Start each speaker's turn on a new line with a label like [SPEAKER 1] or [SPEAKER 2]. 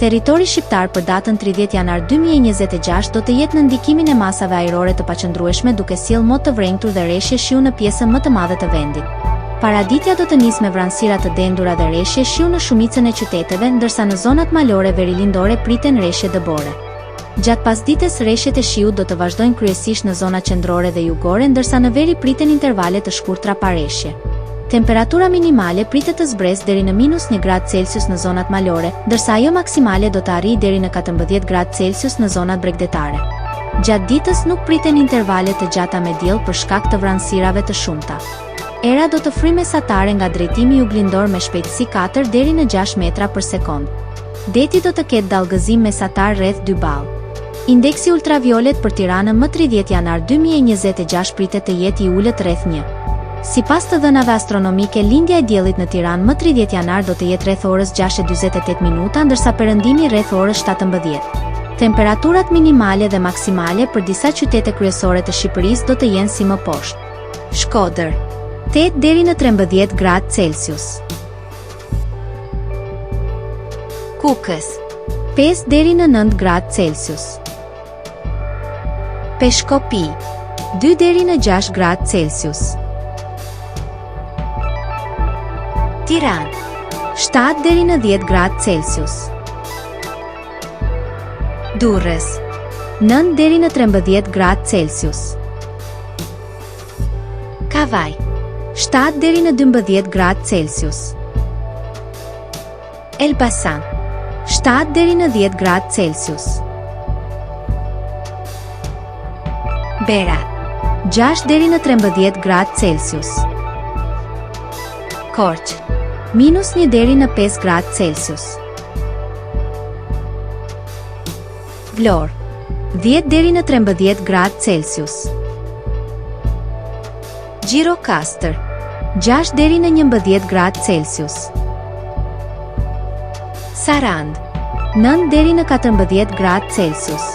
[SPEAKER 1] Territori shqiptar për datën 30 janar 2026 do të jetë në ndikimin e masave ajrore të paqëndrueshme duke sjellë mot të vrenjtur dhe reshje shiu në pjesën më të madhe të vendit. Paraditja do të nisë me vranësira të dendura dhe reshje shiu në shumicën e qyteteve, ndërsa në zonat malore verilindore priten reshje dëbore. Gjatë pasdites reshjet e shiut do të vazhdojnë kryesisht në zonat qendrore dhe jugore, ndërsa në veri priten intervale të shkurtra pa reshje. Temperatura minimale pritet të zbresë deri në -1 gradë Celsius në zonat malore, ndërsa ajo maksimale do të arrijë deri në 14 gradë Celsius në zonat bregdetare. Gjatë ditës nuk priten intervale të gjata me diell për shkak të vranësirave të shumta. Era do të frymë mesatare nga drejtimi juglindor me shpejtësi 4 deri në 6 metra për sekond. Deti do të ketë dallgëzim mesatar rreth 2 ball. Indeksi ultraviolet për Tiranën më 30 janar 2026 pritet të jetë i ulët rreth 1. Sipas të dhënave astronomike, lindja e diellit në Tiranë më 30 janar do të jetë rreth orës 6:48 minuta, ndërsa perëndimi rreth orës 17. Temperaturat minimale dhe maksimale për disa qytete kryesore të Shqipërisë do të jenë si më poshtë. Shkodër 8 deri në 13 gradë Celsius. Kukës 5 deri në 9 gradë Celsius. Peshkopi 2 deri në 6 gradë Celsius. Tiranë 7 deri në 10 gradë Celsius. Durrës 9 deri në 13 gradë Celsius. Kavaj 7 deri në 12 gradë Celsius. Elbasan 7 deri në 10 gradë Celsius. Berat 6 deri në 13 gradë Celsius. Korçë -1 deri në 5 gradë Celsius. Vlorë 10 deri në 13 gradë Celsius. Gjirokastër 6 deri në 11 gradë Celsius. Sarandë 9 deri në 14 gradë Celsius.